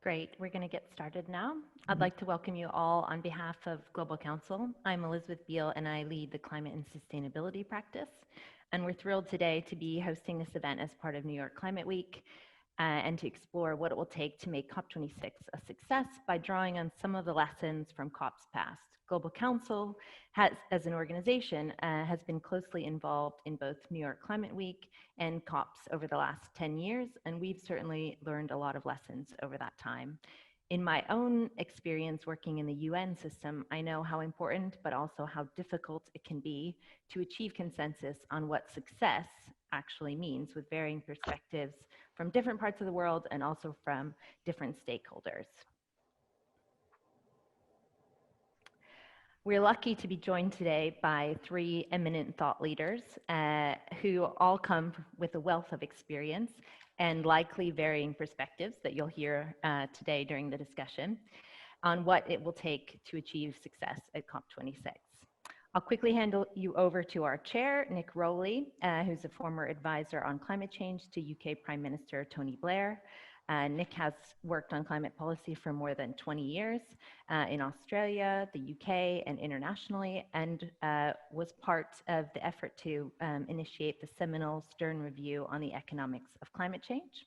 Great. We're going to get started now. I'd like to welcome you all on behalf of Global Counsel. I'm Elizabeth Beal, and I lead the Climate and Sustainability practice. And we're thrilled today to be hosting this event as part of New York Climate Week and to explore what it will take to make COP26 a success by drawing on some of the lessons from COPs past. Global Counsel, as an organization, has been closely involved in both New York Climate Week and COPs over the last 10 years, and we've certainly learned a lot of lessons over that time. In my own experience working in the UN system, I know how important, but also how difficult it can be to achieve consensus on what success actually means, with varying perspectives from different parts of the world and also from different stakeholders. We're lucky to be joined today by three eminent thought leaders who all come with a wealth of experience and likely varying perspectives that you'll hear today during the discussion on what it will take to achieve success at COP26. I'll quickly hand you over to our chair, Nick Rowley, who's a former advisor on climate change to UK Prime Minister Tony Blair. Nick has worked on climate policy for more than 20 years in Australia, the UK, and internationally, and was part of the effort to initiate the seminal Stern Review on the economics of climate change.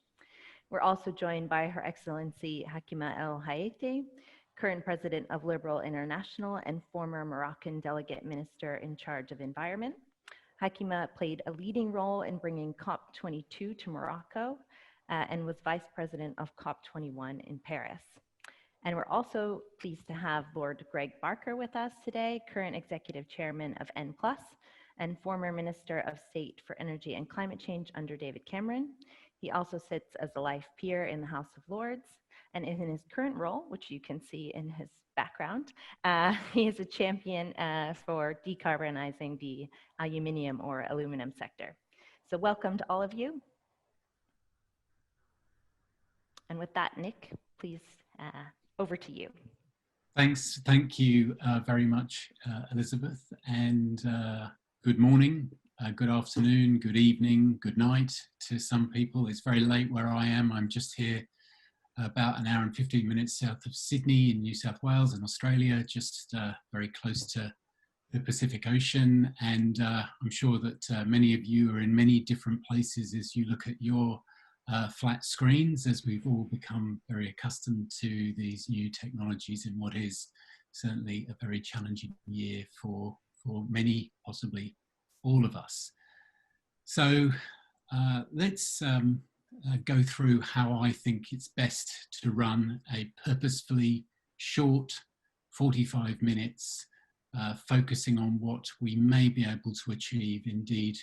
We're also joined by Her Excellency Hakima El Hayati, current president of Liberal International and former Moroccan delegate minister in charge of environment. Hakima played a leading role in bringing COP22 to Morocco, and was vice president of COP21 in Paris. And we're also pleased to have Lord Greg Barker with us today, current executive chairman of N+, and former Minister of State for Energy and Climate Change under David Cameron. He also sits as a life peer in the House of Lords, and in his current role, which you can see in his background, he is a champion for decarbonizing the aluminium or aluminum sector. So welcome to all of you. And with that, Nick, please, over to you. Thanks. Thank you very much, Elizabeth. And good morning, good afternoon, good evening, good night to some people. It's very late where I am. I'm just here about an hour and 15 minutes south of Sydney in New South Wales in Australia, just very close to the Pacific Ocean. And I'm sure that many of you are in many different places as you look at your flat screens, as we've all become very accustomed to these new technologies in what is certainly a very challenging year for many, possibly all of us. So let's go through how I think it's best to run a purposefully short 45 minutes, focusing on what we may be able to achieve. Indeed,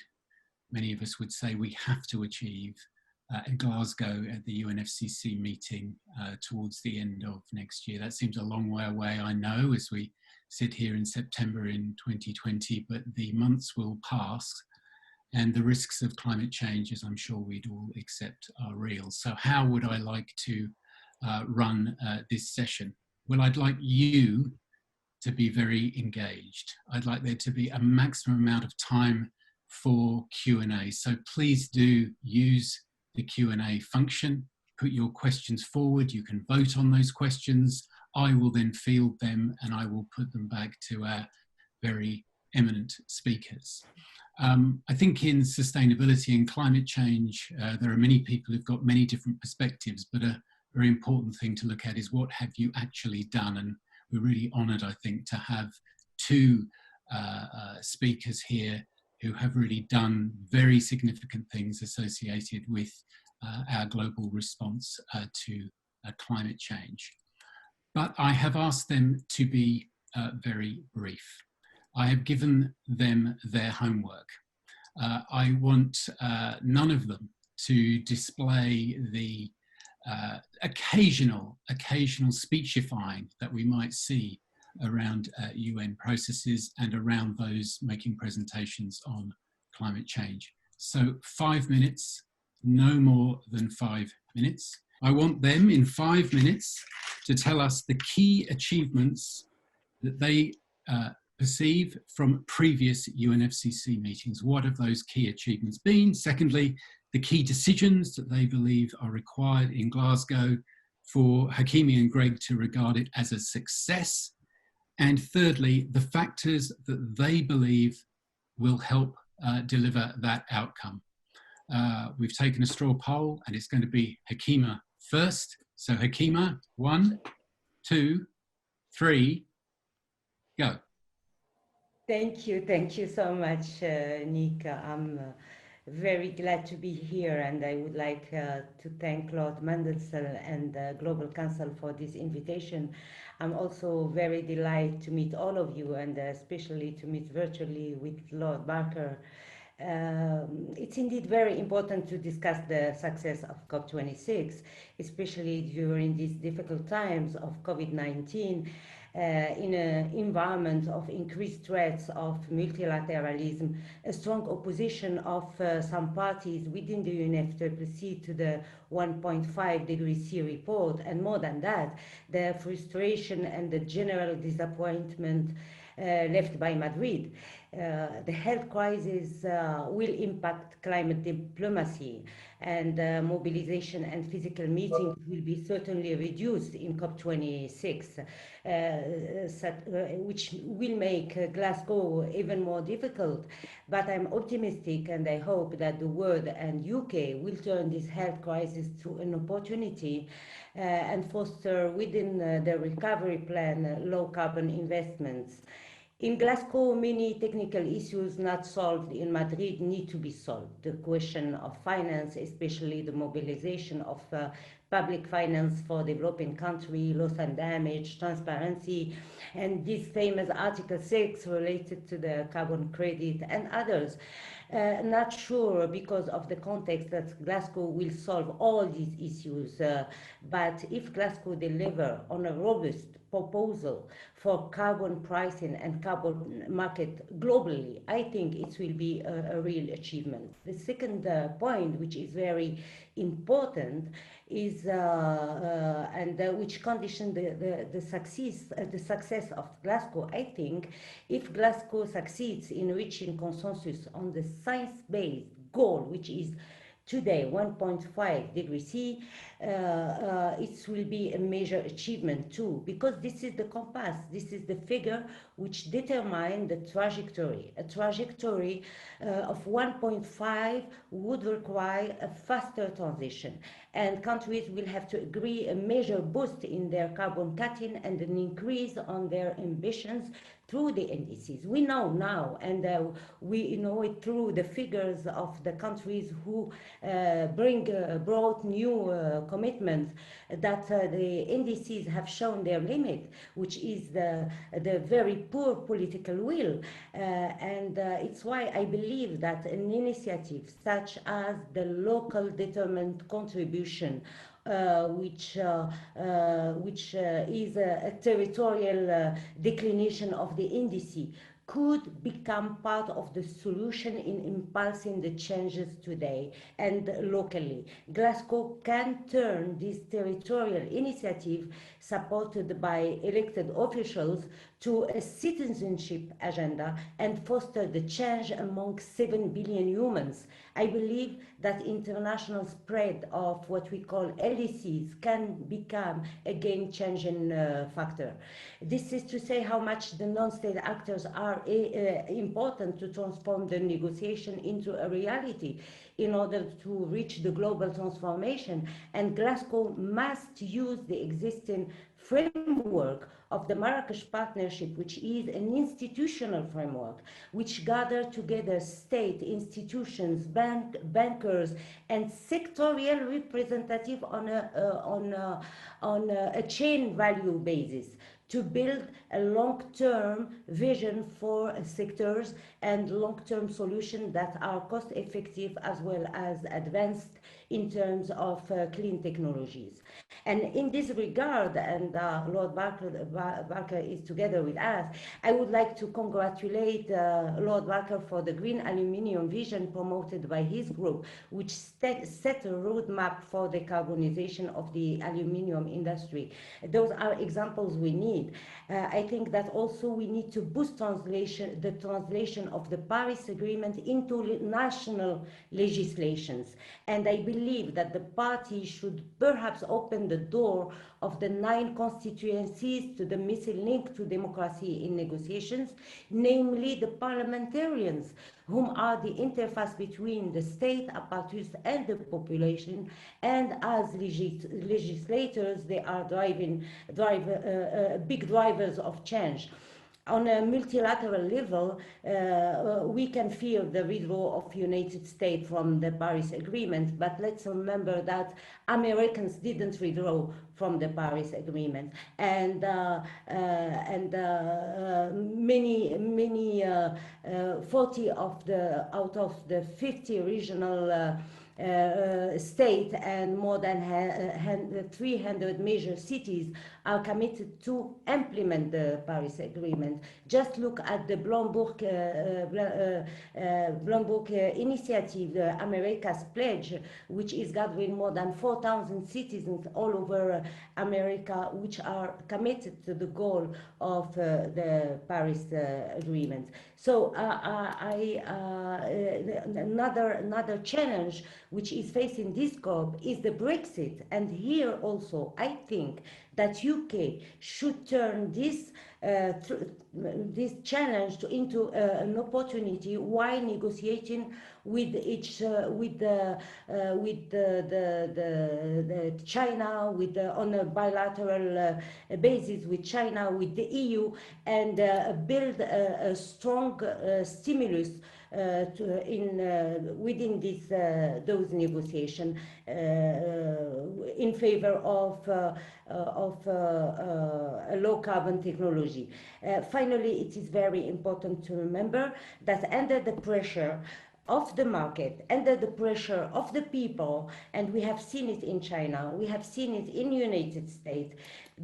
many of us would say we have to achieve in Glasgow at the UNFCC meeting towards the end of next year. That seems a long way away, I know, as we sit here in September in 2020, but the months will pass and the risks of climate change, as I'm sure we'd all accept, are real. So how would I like to run this session? Well, I'd like you to be very engaged. I'd like there to be a maximum amount of time for Q&A. So please do use the Q&A function, put your questions forward, you can vote on those questions, I will then field them and I will put them back to our very eminent speakers. I think in sustainability and climate change, there are many people who've got many different perspectives, but a very important thing to look at is what have you actually done? And we're really honoured, I think, to have two speakers here who have really done very significant things associated with our global response to climate change. But I have asked them to be very brief. I have given them their homework. I want none of them to display the occasional speechifying that we might see around UN processes and around those making presentations on climate change. So 5 minutes, no more than 5 minutes. I want them in 5 minutes to tell us the key achievements that they perceive from previous UNFCC meetings. What have those key achievements been? Secondly, the key decisions that they believe are required in Glasgow for Hakimi and Greg to regard it as a success. And thirdly, the factors that they believe will help deliver that outcome. We've taken a straw poll and it's going to be Hakima first. So Hakima, 1, 2, 3, go. Thank you so much, Nick. I'm very glad to be here, and I would like to thank Lord Mandelsel and Global Council for this invitation. I'm also very delighted to meet all of you, and especially to meet virtually with Lord Barker. It's indeed very important to discuss the success of COP26, especially during these difficult times of COVID-19. In an environment of increased threats of multilateralism, a strong opposition of some parties within the UNFCC to the 1.5 degrees C report, and more than that, the frustration and the general disappointment left by Madrid. The health crisis will impact climate diplomacy, and mobilization and physical meetings will be certainly reduced in COP26, which will make Glasgow even more difficult. But I'm optimistic, and I hope that the world and UK will turn this health crisis to an opportunity and foster within the recovery plan low carbon investments. In Glasgow, many technical issues not solved in Madrid need to be solved. The question of finance, especially the mobilization of public finance for developing country, loss and damage, transparency, and this famous Article 6 related to the carbon credit and others. Not sure because of the context that Glasgow will solve all these issues, but if Glasgow deliver on a robust proposal for carbon pricing and carbon market globally, I think it will be a real achievement. The second point, which is very important, is which condition the success of Glasgow. I think if Glasgow succeeds in reaching consensus on the science-based goal, which is today 1.5 degrees C, it will be a major achievement too, because this is the compass, this is the figure which determines the trajectory. A trajectory of 1.5 would require a faster transition, and countries will have to agree a major boost in their carbon cutting and an increase on their ambitions through the indices. We know now, and we know it through the figures of the countries who brought new commitments, that the indices have shown their limit, which is the very poor political will. And it's why I believe that an initiative such as the local determined contribution, which is a territorial declination of the indice, could become part of the solution in impulsing the changes today and locally. Glasgow can turn this territorial initiative, supported by elected officials, to a citizenship agenda and foster the change among 7 billion humans. I believe that international spread of what we call LDCs can become a game-changing factor. This is to say how much the non-state actors are important to transform the negotiation into a reality in order to reach the global transformation. And Glasgow must use the existing framework of the Marrakesh Partnership, which is an institutional framework which gather together state institutions, bankers, and sectorial representative on a chain value basis, to build a long-term vision for sectors and long-term solutions that are cost-effective as well as advanced in terms of clean technologies. And in this regard, and Lord Barker is together with us, I would like to congratulate Lord Barker for the green aluminium vision promoted by his group, which set a roadmap for the decarbonization of the aluminium industry. Those are examples we need. I think that also we need to boost the translation of the Paris Agreement into national legislations. And I believe that the party should perhaps open the door of the 9 constituencies to the missing link to democracy in negotiations, namely the parliamentarians, whom are the interface between the state apparatus and the population, and as legislators, they are big drivers of change. On a multilateral level, we can fear the withdrawal of United States from the Paris Agreement, but let's remember that Americans didn't withdraw from the Paris Agreement, and many 40 out of the 50 regional state and more than 300 major cities are committed to implement the Paris Agreement. Just look at the Bloomberg initiative, the America's Pledge, which is gathering more than 4,000 citizens all over America, which are committed to the goal of the Paris Agreement. So another challenge which is facing this COP is the Brexit. And here also, I think that UK should turn this challenge into an opportunity while negotiating with China, on a bilateral basis with China, with the EU, and build a strong stimulus within those negotiations in favor of a low carbon technology. Finally, it is very important to remember that under the pressure of the market, under the pressure of the people, and we have seen it in China, we have seen it in the United States,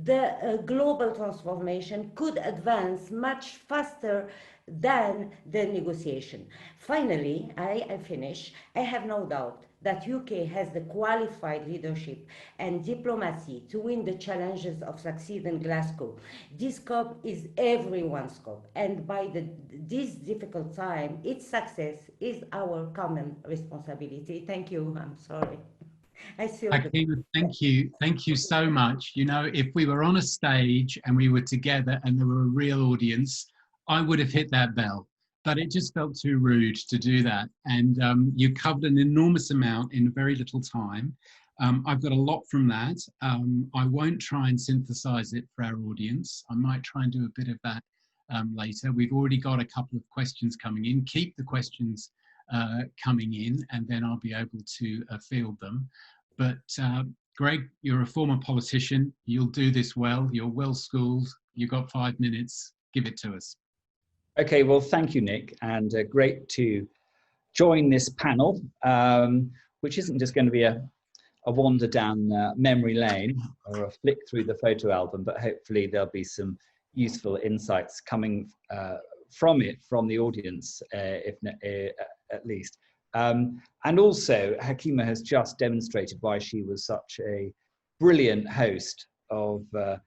the global transformation could advance much faster than the negotiation. Finally, I finish. I have no doubt that UK has the qualified leadership and diplomacy to win the challenges of succeed in Glasgow. This COP is everyone's COP, and by this difficult time, its success is our common responsibility. Thank you. I'm sorry. Hakima, thank you so much. You know, if we were on a stage and we were together and there were a real audience, I would have hit that bell, but it just felt too rude to do that. And you covered an enormous amount in very little time. I've got a lot from that. I won't try and synthesize it for our audience. I might try and do a bit of that later. We've already got a couple of questions coming in. Keep the questions coming in, and then I'll be able to field them. But Greg, you're a former politician. You'll do this well. You're well schooled. You've got 5 minutes. Give it to us. Okay, well, thank you, Nick, and great to join this panel, which isn't just going to be a wander down memory lane or a flick through the photo album, but hopefully there'll be some useful insights coming from it, from the audience, at least. And also, Hakima has just demonstrated why she was such a brilliant host of the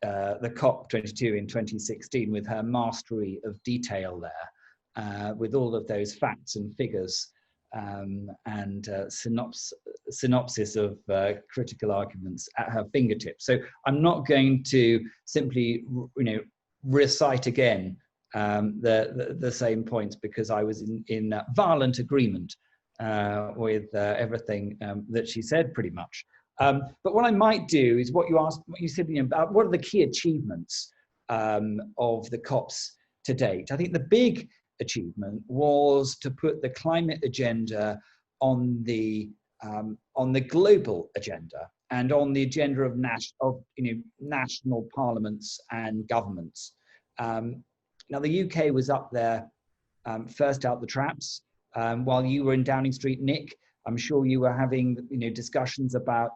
COP22 in 2016, with her mastery of detail there, with all of those facts and figures and synopsis of critical arguments at her fingertips. So I'm not going to simply, recite again the same points, because I was in violent agreement with everything that she said, pretty much. But what I might do is what you said about what are the key achievements of the COPs to date. I think the big achievement was to put the climate agenda on the global agenda and on the agenda of national parliaments and governments. Now the UK was up there first out the traps. While you were in Downing Street, Nick, I'm sure you were having discussions about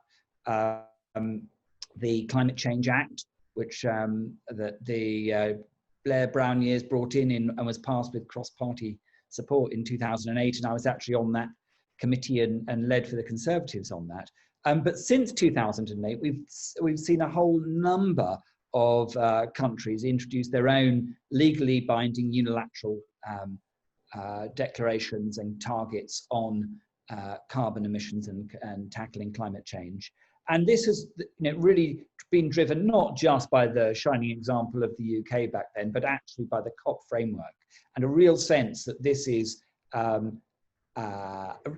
the Climate Change Act, which that the Blair Brown years brought in and was passed with cross-party support in 2008, and I was actually on that committee and led for the Conservatives on that. But since 2008, we've seen a whole number of countries introduce their own legally binding unilateral declarations and targets on carbon emissions and tackling climate change. And this has really been driven not just by the shining example of the UK back then, but actually by the COP framework, and a real sense that this is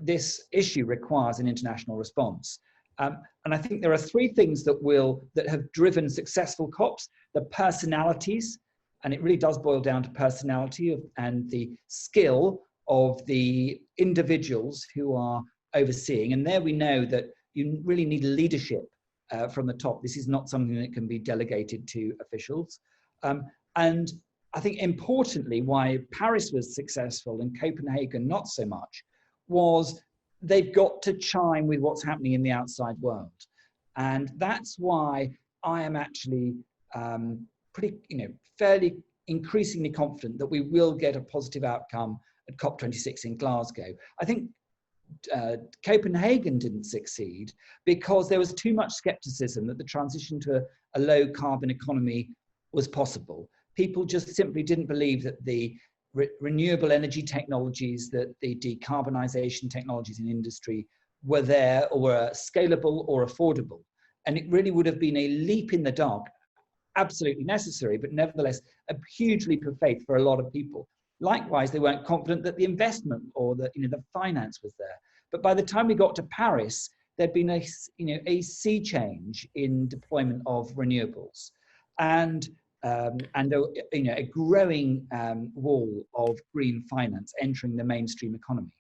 this issue requires an international response. And I think there are three things that have driven successful COPs: the personalities, and it really does boil down to personality and the skill of the individuals who are overseeing. And there we know that you really need leadership from the top. This is not something that can be delegated to officials. And I think importantly, why Paris was successful and Copenhagen not so much, was they've got to chime with what's happening in the outside world. And that's why I am actually fairly increasingly confident that we will get a positive outcome at COP26 in Glasgow. I think Copenhagen didn't succeed because there was too much skepticism that the transition to a low carbon economy was possible. People just simply didn't believe that the renewable energy technologies, that the decarbonisation technologies in industry were there or were scalable or affordable. And it really would have been a leap in the dark, absolutely necessary, but nevertheless a huge leap of faith for a lot of people. Likewise, they weren't confident that the investment or the finance was there. But by the time we got to Paris, there'd been a sea change in deployment of renewables, and a growing wall of green finance entering the mainstream economy.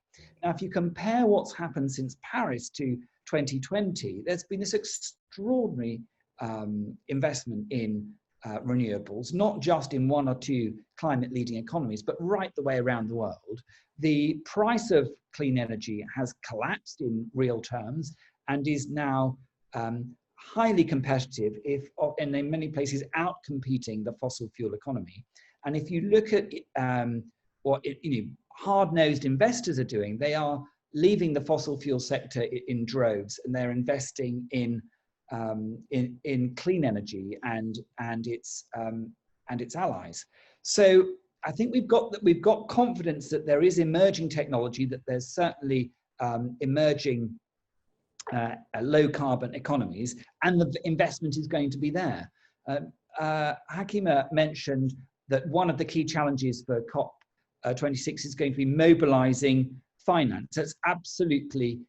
Now, if you compare what's happened since Paris to 2020, there's been this extraordinary investment in renewables, not just in one or two climate leading economies, but right the way around the world. The price of clean energy has collapsed in real terms and is now highly competitive, and in many places outcompeting the fossil fuel economy. And if you look at what hard-nosed investors are doing, they are leaving the fossil fuel sector in droves, and they're investing in clean energy and its allies. So I think we've got confidence that there is emerging technology, that there's certainly emerging low carbon economies, and the investment is going to be there. Hakima mentioned that one of the key challenges for COP26 is going to be mobilizing finance. That's absolutely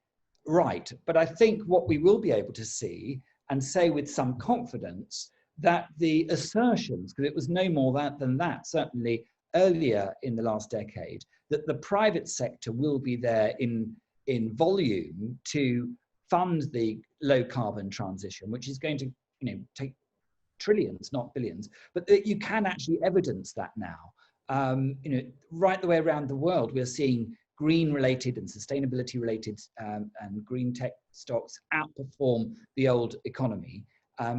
right. But I think what we will be able to see and say with some confidence that the assertions, because it was no more than that, certainly earlier in the last decade, that the private sector will be there in volume to fund the low carbon transition, which is going to take trillions, not billions, but that you can actually evidence that now. Right the way around the world, we're seeing green related and sustainability related and green tech stocks outperform the old economy.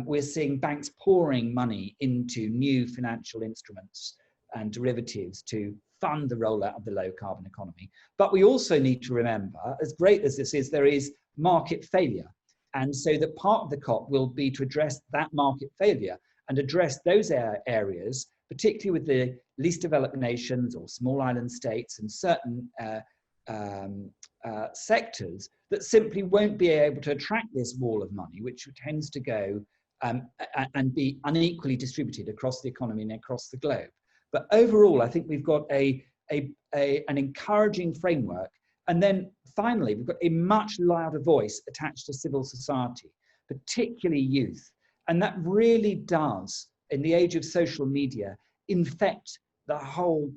We're seeing banks pouring money into new financial instruments and derivatives to fund the rollout of the low carbon economy. But we also need to remember, as great as this is, there is market failure. And so that part of the COP will be to address that market failure and address those areas, particularly with the least developed nations or small island states and certain sectors that simply won't be able to attract this wall of money, which tends to go and be unequally distributed across the economy and across the globe. But overall, I think we've got an encouraging framework. And then finally, we've got a much louder voice attached to civil society, particularly youth. And that really does, in the age of social media, infect the whole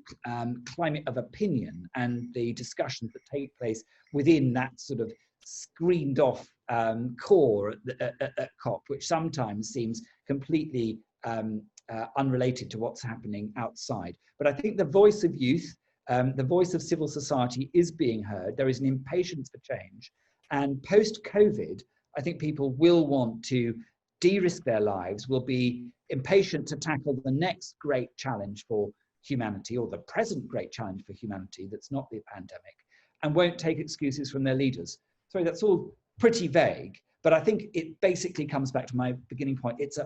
climate of opinion and the discussions that take place within that sort of screened off core at COP, which sometimes seems completely unrelated to what's happening outside. But I think the voice of youth, the voice of civil society is being heard. There is an impatience for change. And post-COVID, I think people will want to de-risk their lives, will be impatient to tackle the next great challenge for humanity, or the present great challenge for humanity that's not the pandemic, and won't take excuses from their leaders. Sorry, that's all pretty vague, but I think it basically comes back to my beginning point. It's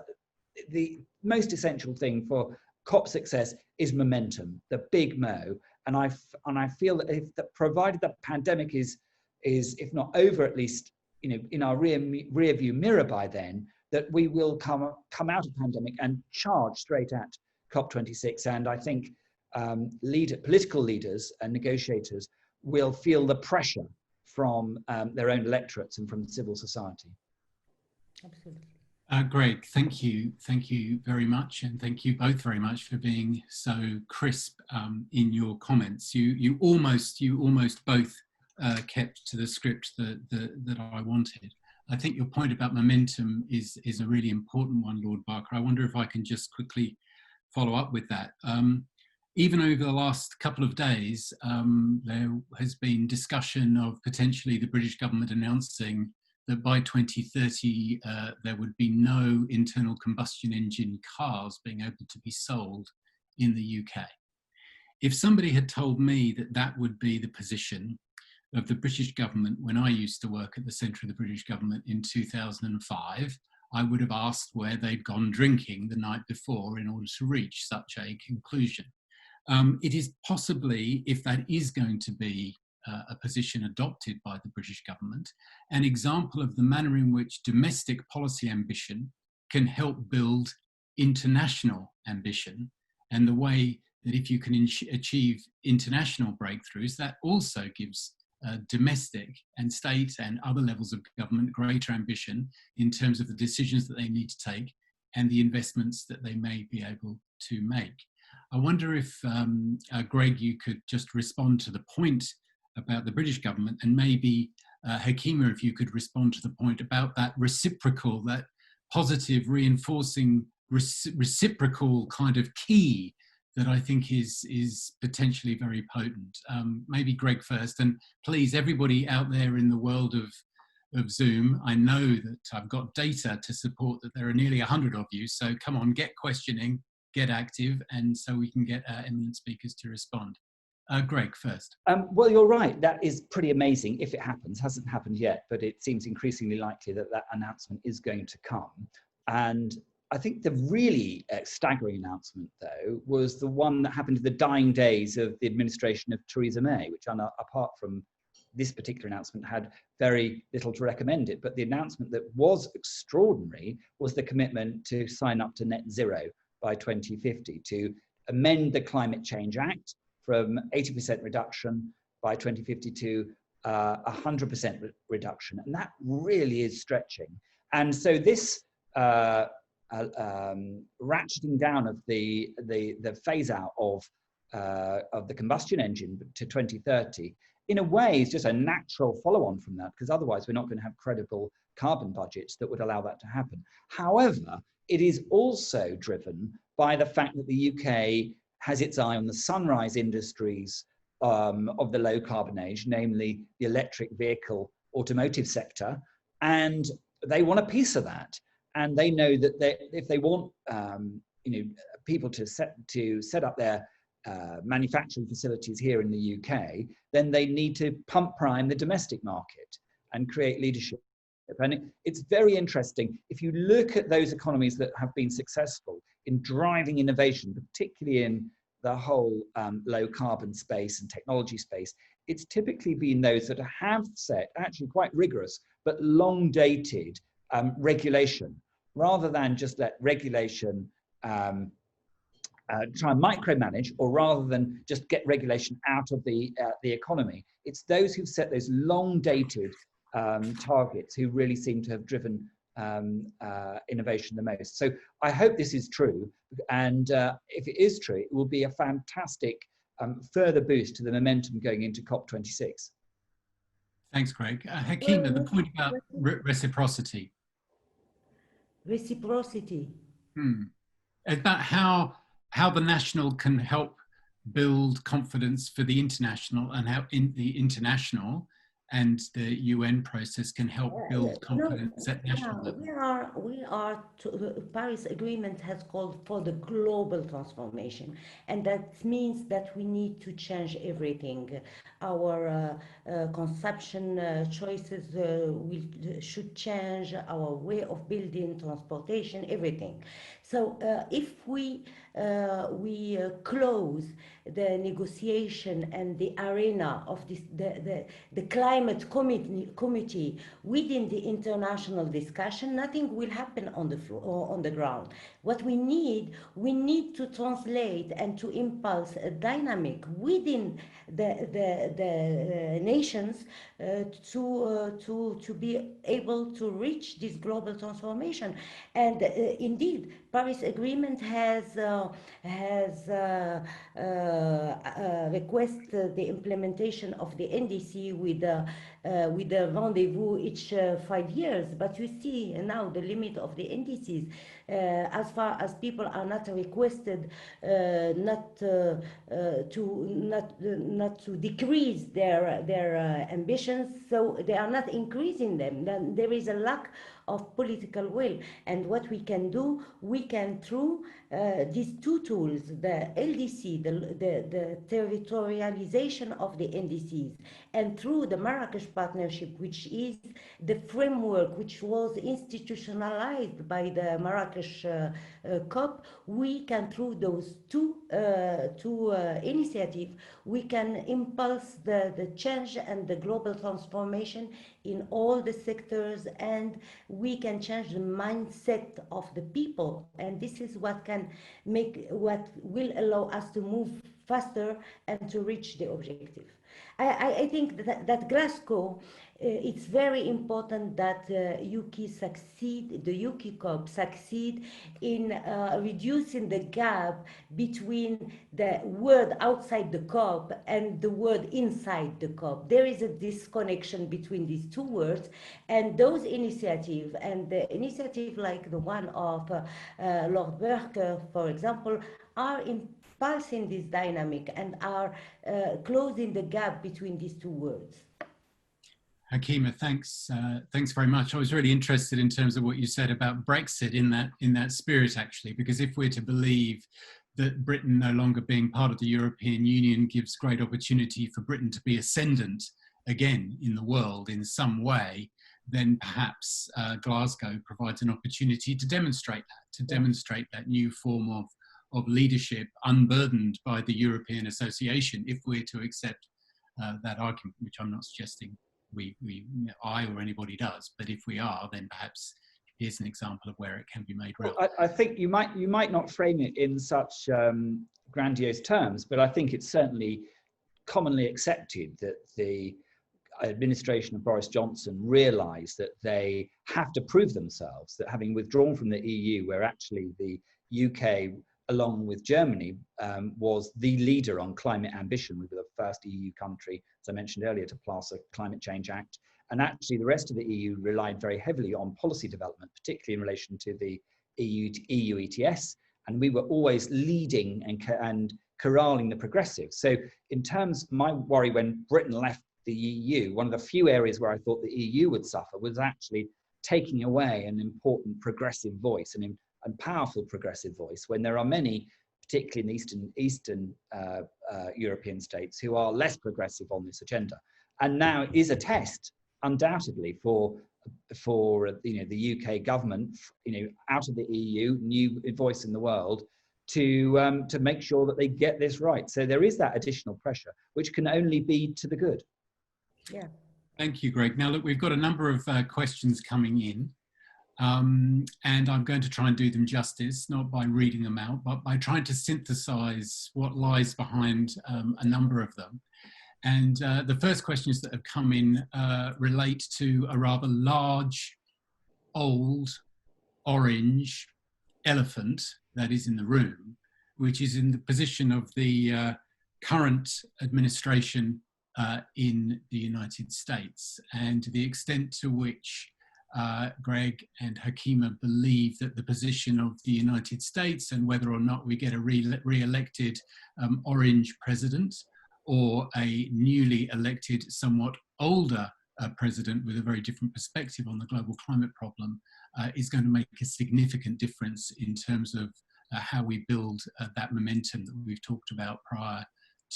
the most essential thing for COP success is momentum, the big mo. And I feel that provided that pandemic is if not over, at least in our rear view mirror by then, that we will come out of pandemic and charge straight at COP26. And I think political leaders and negotiators will feel the pressure from their own electorates and from civil society. Absolutely. Greg, thank you very much, and thank you both very much for being so crisp in your comments. You almost both kept to the script that I wanted. I think your point about momentum is a really important one, Lord Barker. I wonder if I can just quickly follow up with that. Even over the last couple of days, there has been discussion of potentially the British government announcing that by 2030 there would be no internal combustion engine cars being able to be sold in the UK. If somebody had told me that that would be the position of the British government when I used to work at the centre of the British government in 2005, I would have asked where they'd gone drinking the night before in order to reach such a conclusion. It is possibly, if that is going to be a position adopted by the British government, an example of the manner in which domestic policy ambition can help build international ambition, and the way that if you can achieve international breakthroughs, that also gives domestic and state and other levels of government greater ambition in terms of the decisions that they need to take and the investments that they may be able to make. I wonder if, Greg, you could just respond to the point about the British government, and maybe Hakima, if you could respond to the point about that reciprocal, that positive, reinforcing, reciprocal kind of key that I think is potentially very potent. Maybe Greg first, and please, everybody out there in the world of Zoom, I know that I've got data to support that there are nearly 100 of you, so come on, get questioning, get active, and so we can get our eminent speakers to respond. Greg first. Well, you're right. That is pretty amazing if it happens. Hasn't happened yet, but it seems increasingly likely that that announcement is going to come. And I think the really staggering announcement, though, was the one that happened in the dying days of the administration of Theresa May, which, apart from this particular announcement, had very little to recommend it. But the announcement that was extraordinary was the commitment to sign up to net zero by 2050, to amend the Climate Change Act from 80% reduction by 2050 to 100% reduction. And that really is stretching. And so this ratcheting down of the phase out of the combustion engine to 2030, in a way, is just a natural follow-on from that, because otherwise we're not going to have credible carbon budgets that would allow that to happen. However, it is also driven by the fact that the UK has its eye on the sunrise industries of the low carbon age, namely the electric vehicle automotive sector, and they want a piece of that. And they know that if they want people to set up their manufacturing facilities here in the UK, then they need to pump prime the domestic market and create leadership. And it's very interesting. If you look at those economies that have been successful in driving innovation, particularly in the whole low carbon space and technology space, it's typically been those that have set actually quite rigorous but long dated regulation, rather than just let regulation try and micromanage, or rather than just get regulation out of the economy. It's those who've set those long dated targets who really seem to have driven innovation the most. So I hope this is true, and if it is true, it will be a fantastic further boost to the momentum going into COP26. Thanks, Greg. Hakima, the point about reciprocity. Reciprocity. About how the national can help build confidence for the international, and how the international and the UN process can help build confidence at national level. The Paris Agreement has called for the global transformation, and that means that we need to change everything. Our consumption choices should change, our way of building, transportation, everything. So if we close the negotiation and the arena of this, the climate climate committee within the international discussion, nothing will happen on the floor or on the ground. What we need to translate and to impulse a dynamic within the nations to be able to reach this global transformation. And indeed, Paris Agreement has requested the implementation of the NDC with a rendezvous each 5 years. But you see now the limit of the NDCs, as far as people are not requested not to decrease their ambitions, so they are not increasing them. Then there is a lack of political will. And what we can do, we can, through these two tools, the LDC, the territorialization of the NDCs, and through the Marrakesh Partnership, which is the framework which was institutionalized by the Marrakesh COP, we can, through those two initiatives, we can impulse the change and the global transformation in all the sectors, and we can change the mindset of the people. And this is what will allow us to move faster and to reach the objective. I think that Glasgow, it's very important that the UK COP succeed in reducing the gap between the word outside the COP and the word inside the COP. There is a disconnection between these two words, and those initiatives, and the initiative like the one of Lord Burke, for example, are impulsing this dynamic and are closing the gap between these two words. Hakima, thanks very much. I was really interested in terms of what you said about Brexit in that spirit, actually, because if we're to believe that Britain no longer being part of the European Union gives great opportunity for Britain to be ascendant again in the world in some way, then perhaps Glasgow provides an opportunity to demonstrate that new form of leadership unburdened by the European Association, if we're to accept that argument, which I'm not suggesting I or anybody does, but if we are, then perhaps here's an example of where it can be made real. Well, I think you might not frame it in such grandiose terms, but I think it's certainly commonly accepted that the administration of Boris Johnson realised that they have to prove themselves, that having withdrawn from the EU, where actually the UK, along with Germany, was the leader on climate ambition. We were the first EU country, as I mentioned earlier, to pass a Climate Change Act. And actually the rest of the EU relied very heavily on policy development, particularly in relation to the EU ETS. And we were always leading and corralling the progressives. So in terms, my worry when Britain left the EU, one of the few areas where I thought the EU would suffer was actually taking away an important progressive voice, and powerful progressive voice, when there are many, particularly in Eastern European states, who are less progressive on this agenda. And now is a test, undoubtedly, for the UK government, out of the EU, new voice in the world, to make sure that they get this right. So there is that additional pressure, which can only be to the good. Yeah. Thank you, Greg. Now, look, we've got a number of questions coming in. And I'm going to try and do them justice, not by reading them out, but by trying to synthesize what lies behind a number of them. And the first questions that have come in relate to a rather large, old, orange elephant that is in the room, which is in the position of the current administration in the United States, and to the extent to which Greg and Hakima believe that the position of the United States, and whether or not we get a re-elected orange president or a newly elected, somewhat older president with a very different perspective on the global climate problem, is going to make a significant difference in terms of how we build that momentum that we've talked about prior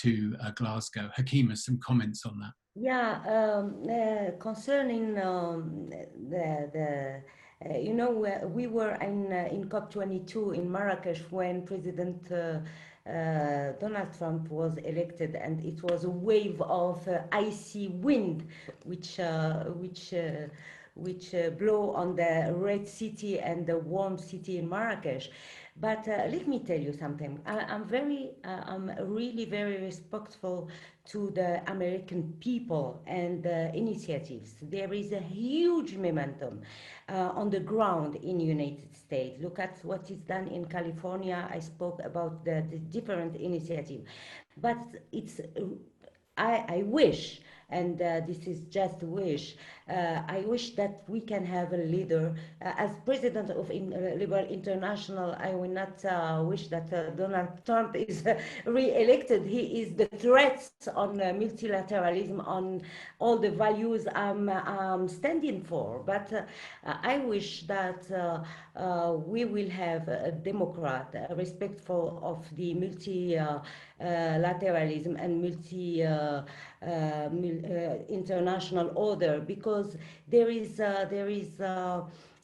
to Glasgow. Hakima, some comments on that? Yeah, concerning we were in COP22 in Marrakesh when President Donald Trump was elected, and it was a wave of icy wind, which blow on the red city and the warm city in Marrakesh. But let me tell you something. I'm really very respectful to the American people and the initiatives. There is a huge momentum on the ground in United States. Look at what is done in California. I spoke about the different initiatives, but it's. I wish, and this is just a wish, I wish that we can have a leader. As president of Liberal International, I will not wish that Donald Trump is re-elected. He is the threat on multilateralism, on all the values I'm standing for. But I wish that we will have a Democrat, respectful of the multilateralism and international order, because there is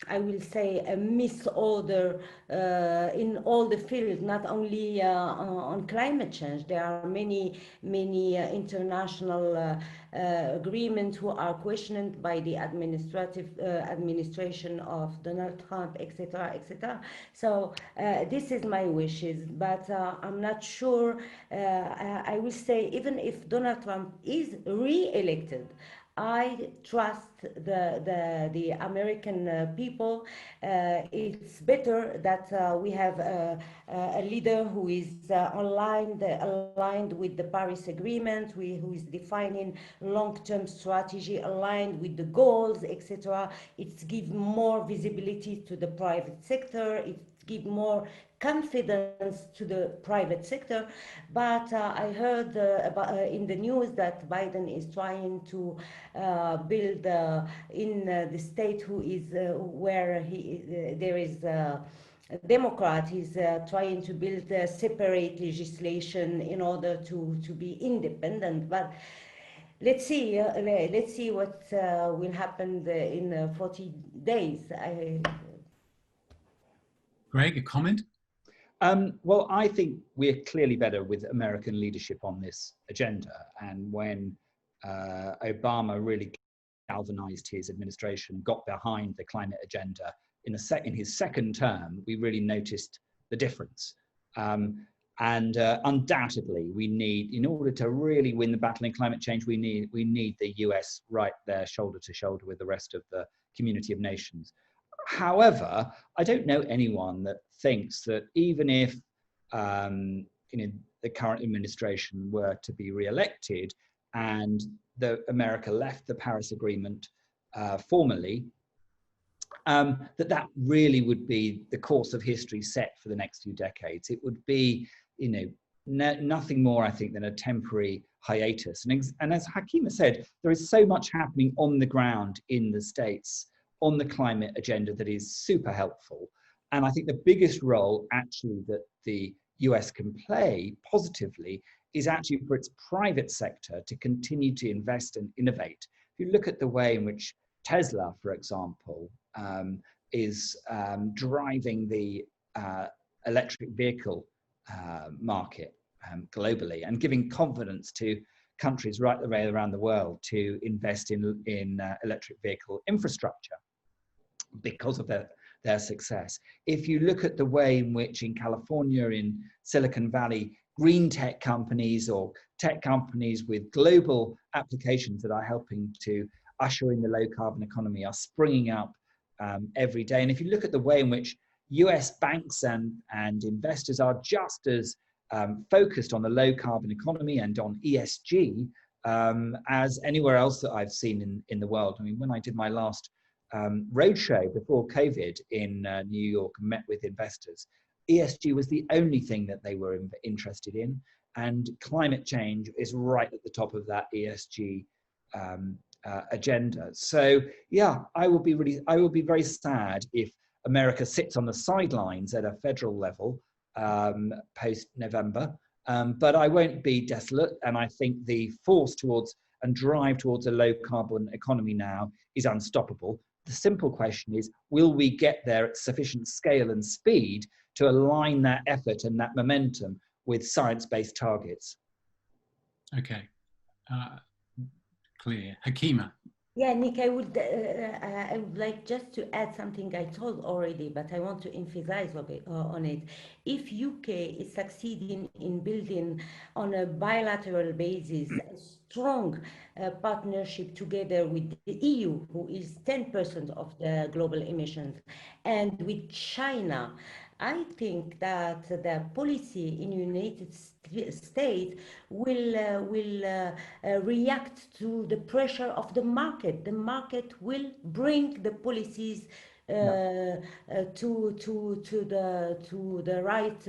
I will say a misorder in all the fields, not only on climate change. There are many international agreements who are questioned by the administration of Donald Trump, etc., etc. So this is my wishes, but I'm not sure. I will say, even if Donald Trump is re-elected, I trust the American people. It's better that we have a leader who is aligned with the Paris Agreement, who is defining long-term strategy aligned with the goals, etc. It gives more visibility to the private sector. It gives more confidence to the private sector. But I heard in the news that Biden is trying to build in the state who is where there is a Democrat. He's trying to build a separate legislation in order to be independent. But let's see what will happen in 40 days. Greg, a comment? Well, I think we're clearly better with American leadership on this agenda. And when Obama really galvanized his administration, got behind the climate agenda in his second term, we really noticed the difference. Undoubtedly, we need, in order to really win the battle in climate change, we need the US right there, shoulder to shoulder with the rest of the community of nations. However, I don't know anyone that thinks that even if the current administration were to be re-elected and America left the Paris Agreement formally, that really would be the course of history set for the next few decades. It would be, nothing more, I think, than a temporary hiatus. And as Hakima said, there is so much happening on the ground in the States on the climate agenda that is super helpful. And I think the biggest role actually that the US can play positively is actually for its private sector to continue to invest and innovate. If you look at the way in which Tesla, for example, is driving the electric vehicle market globally and giving confidence to countries right the way around the world to invest in electric vehicle infrastructure because of their success. If you look at the way in which in California, in Silicon Valley, green tech companies or tech companies with global applications that are helping to usher in the low carbon economy are springing up every day. And if you look at the way in which US banks and investors are just as focused on the low carbon economy and on ESG as anywhere else that I've seen in the world. I mean, when I did my last roadshow before COVID in New York and met with investors, ESG was the only thing that they were interested in, and climate change is right at the top of that ESG agenda. So yeah, I will be very sad if America sits on the sidelines at a federal level post November, but I won't be desolate. And I think the force towards and drive towards a low carbon economy now is unstoppable. The simple question is, will we get there at sufficient scale and speed to align that effort and that momentum with science-based targets. Okay, clear. Hakima. Yeah, Nick, I would like just to add something I told already, but I want to emphasize on it. If UK is succeeding in building on a bilateral basis a strong partnership together with the EU, who is 10% of the global emissions, and with China, I think that the policy in United States will react to the pressure of the market. The market will bring the policies to the right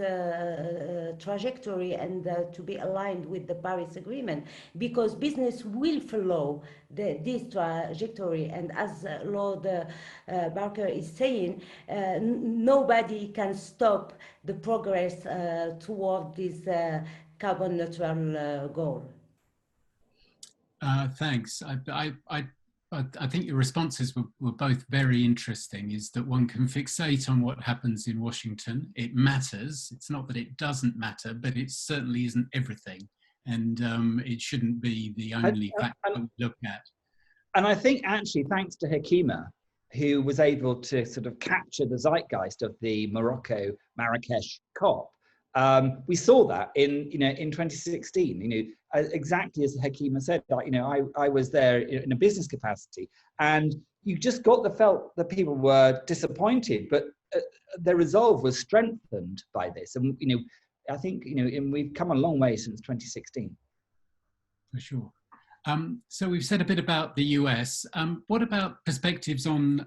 trajectory and to be aligned with the Paris Agreement, because business will follow this trajectory. And as Lord Barker is saying, nobody can stop the progress toward this carbon neutral goal. Thanks. I think your responses were both very interesting, is that one can fixate on what happens in Washington. It matters. It's not that it doesn't matter, but it certainly isn't everything. And it shouldn't be the only factor that we look at. And I think actually, thanks to Hakima, who was able to sort of capture the zeitgeist of the Marrakesh COP, we saw that in 2016. Exactly as Hakima said, I was there in a business capacity, and you just got the felt that people were disappointed, but their resolve was strengthened by this. And I think and we've come a long way since 2016. For sure. So we've said a bit about the US. What about perspectives on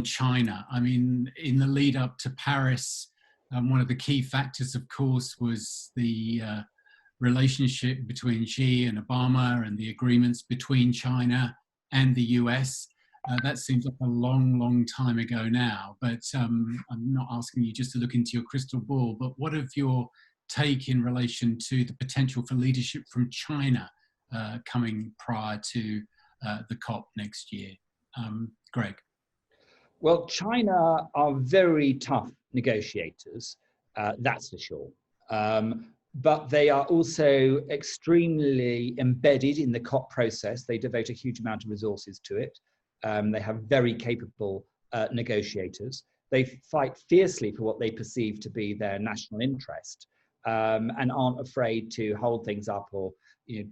China? I mean, in the lead up to Paris, one of the key factors, of course, was the relationship between Xi and Obama and the agreements between China and the US. That seems like a long, long time ago now, but I'm not asking you just to look into your crystal ball, but what of your take in relation to the potential for leadership from China coming prior to the COP next year? Greg. Well, China are very tough negotiators, that's for sure. But they are also extremely embedded in the COP process. They devote a huge amount of resources to it. They have very capable negotiators. They fight fiercely for what they perceive to be their national interest, and aren't afraid to hold things up or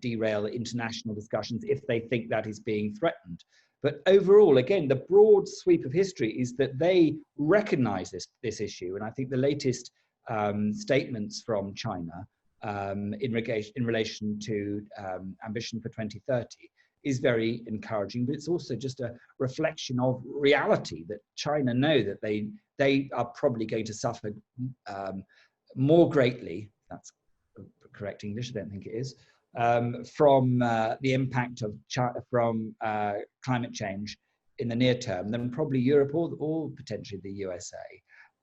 derail international discussions if they think that is being threatened. But overall, again, the broad sweep of history is that they recognize this issue. And I think the latest statements from China in relation to ambition for 2030 is very encouraging, but it's also just a reflection of reality that China know that they are probably going to suffer more greatly, that's correct English, I don't think it is, from the impact of from climate change in the near term than probably Europe or potentially the USA.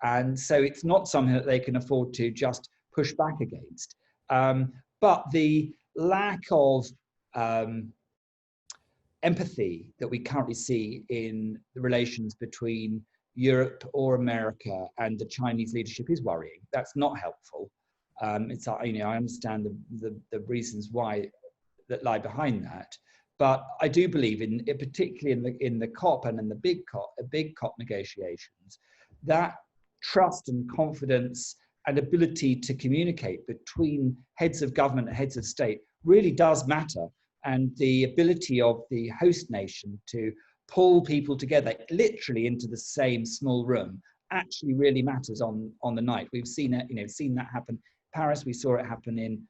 And so it's not something that they can afford to just push back against. But the lack of empathy that we currently see in the relations between Europe or America and the Chinese leadership is worrying. That's not helpful. It's I understand the reasons why that lie behind that, but I do believe in particularly in the COP and in the big COP negotiations, that trust and confidence and ability to communicate between heads of government and heads of state really does matter. And the ability of the host nation to pull people together literally into the same small room actually really matters on the night. We've seen it, seen that happen in Paris. We saw it happen in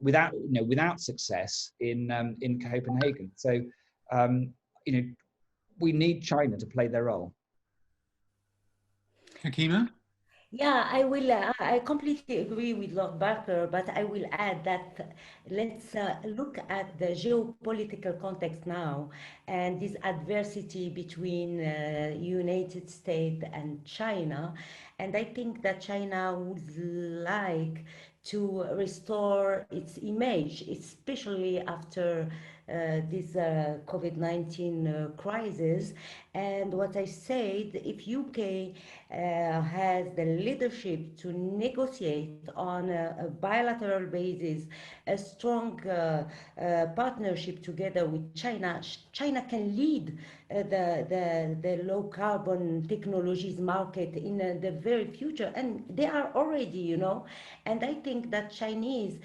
without success in Copenhagen. So we need China to play their role. Hakima? Yeah, I will. I completely agree with Lord Barker, but I will add that let's look at the geopolitical context now and this adversity between United States and China. And I think that China would like to restore its image, especially after this COVID-19 crisis. And what I said, if UK has the leadership to negotiate on a bilateral basis, a strong partnership together with China, China can lead the low carbon technologies market in the very future, and they are already, you know. And I think that Chinese,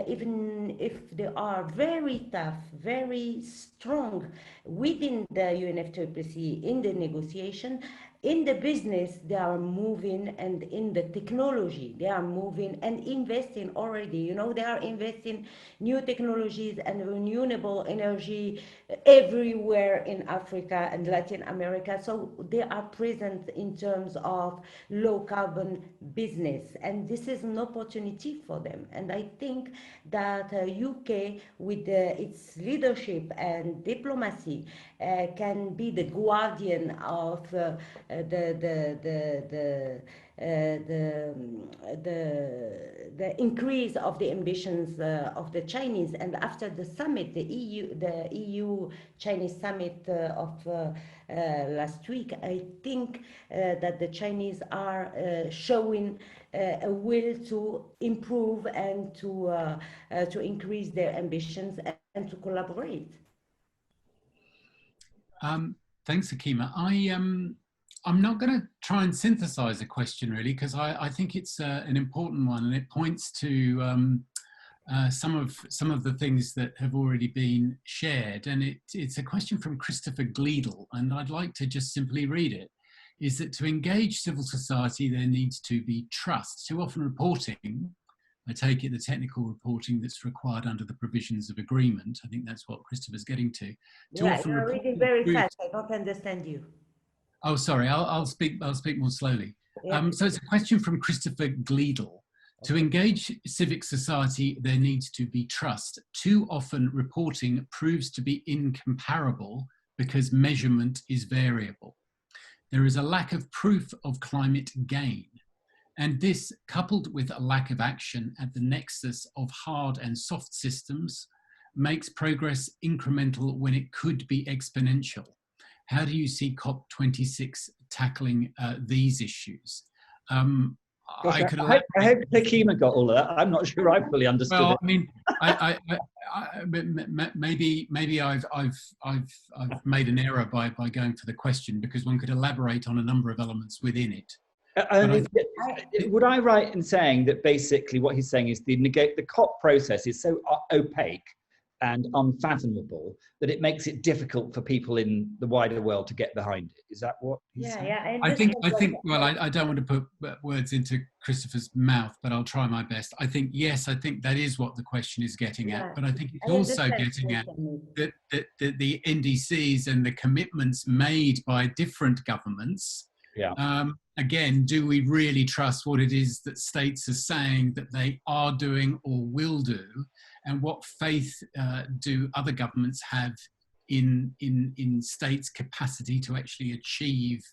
even if they are very tough, very strong within the UNFCCC in the negotiation, in the business they are moving, and in the technology they are moving and investing already, you know. They are investing new technologies and renewable energy everywhere in Africa and Latin America. So they are present in terms of low carbon business, and this is an opportunity for them. And I think that UK, with its leadership and diplomacy, can be the guardian of the increase of the ambitions of the Chinese. And after the summit, the EU Chinese summit of last week, I think that the Chinese are showing a will to improve and to increase their ambitions and to collaborate. Thanks, Hakima. I'm not going to try and synthesize a question really, because I think it's an important one, and it points to some of the things that have already been shared. And it's a question from Christopher Gleedle, and I'd like to just simply read it. Is that to engage civil society, there needs to be trust. Too often reporting, I take it the technical reporting that's required under the provisions of agreement, I think that's what Christopher's getting to. Yeah, you're reading very fast, I don't understand you. Oh, sorry, I'll speak more slowly. Yeah. So it's a question from Christopher Gleedle. To engage civic society, there needs to be trust. Too often reporting proves to be incomparable because measurement is variable. There is a lack of proof of climate gain. And this, coupled with a lack of action at the nexus of hard and soft systems, makes progress incremental when it could be exponential. How do you see COP26 tackling these issues? Gosh, I hope Hakima got all of that. I'm not sure I fully understood it. I mean, maybe I've made an error by going for the question, because one could elaborate on a number of elements within it. Would I right in saying that basically what he's saying is the COP process is so opaque and unfathomable that it makes it difficult for people in the wider world to get behind it? Is that what he's saying? Yeah. I think. Well, I don't want to put words into Christopher's mouth, but I'll try my best. I think yes. I think that is what the question is getting at. But I think it's also getting at that the NDCs and the commitments made by different governments. Yeah. Again, do we really trust what it is that states are saying that they are doing or will do? And what faith do other governments have in states' capacity to actually achieve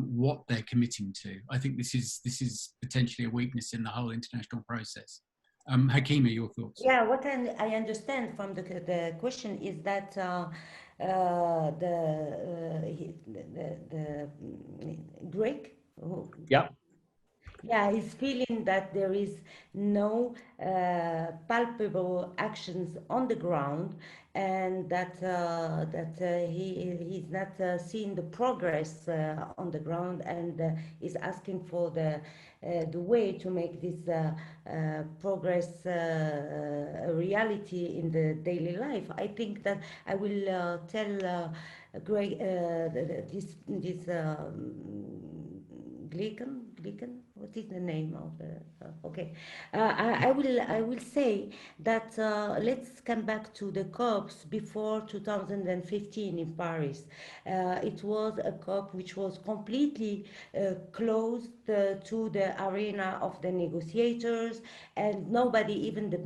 what they're committing to? I think this is potentially a weakness in the whole international process. Hakima, your thoughts? Yeah, what I understand from the question is that the Greek. Yeah. Yeah, he's feeling that there is no palpable actions on the ground, and that he's not seeing the progress on the ground, and is asking for the way to make this progress a reality in the daily life. I think that I will tell Greg this Glicken, what is the name of the? Okay, I will say that let's come back to the COPs before 2015 in Paris. It was a COP which was completely closed to the arena of the negotiators, and nobody, even the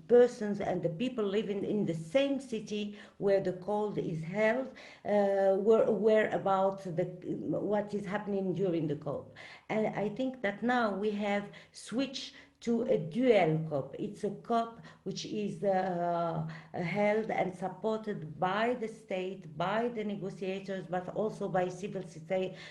persons and the people living in the same city where the COP is held, were aware about what is happening during the COP. And I think that now we have switched to a dual COP. It's a COP which is held and supported by the state, by the negotiators, but also by civil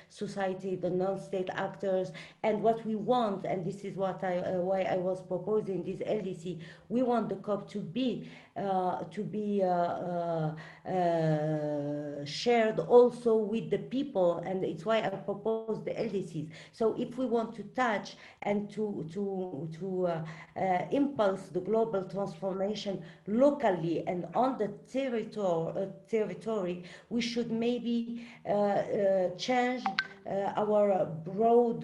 society, the non-state actors. And what we want, and this is what why I was proposing this LDC, we want the COP to be shared also with the people, and it's why I proposed the LDCs. So if we want to touch and to impulse the global transformation locally and on the territory, we should maybe change our broad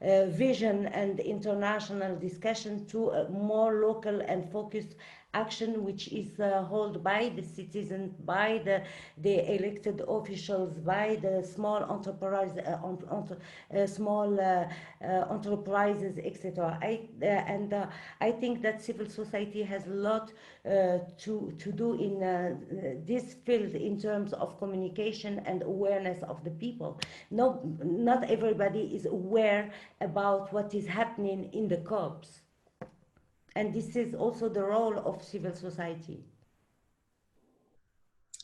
vision and international discussion to a more local and focused action, which is held by the citizens, by the elected officials, by the small enterprise, enterprises, etc. I think that civil society has a lot to do in this field in terms of communication and awareness of the people. No, not everybody is aware about what is happening in the COPs. And this is also the role of civil society.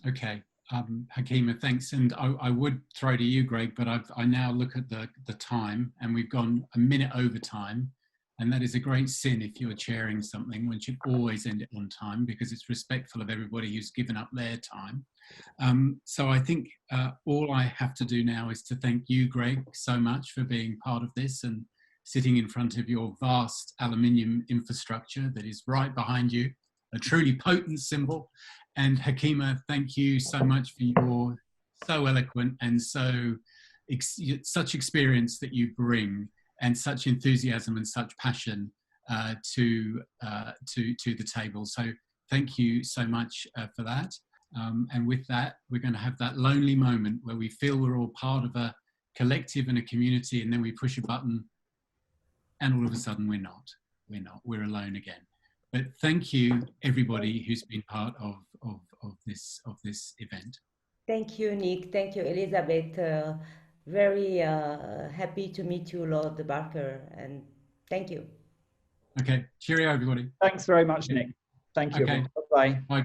Okay, Hakima, thanks. And I would throw to you, Greg, but I now look at the time, and we've gone a minute over time. And that is a great sin if you're chairing something. One should always end it on time because it's respectful of everybody who's given up their time. So I think all I have to do now is to thank you, Greg, so much for being part of this and sitting in front of your vast aluminium infrastructure that is right behind you, a truly potent symbol. And Hakima, thank you so much for your so eloquent and such experience that you bring, and such enthusiasm and such passion to the table. So thank you so much for that. And with that, we're going to have that lonely moment where we feel we're all part of a collective and a community, and then we push a button and all of a sudden we're alone again. But thank you everybody who's been part of this event. Thank you, Nick. Thank you, Elizabeth. Very happy to meet you, Lord Barker, and thank you. Okay, cheerio everybody. Thanks very much, Nick. Thank you. Okay. Bye-bye. Bye.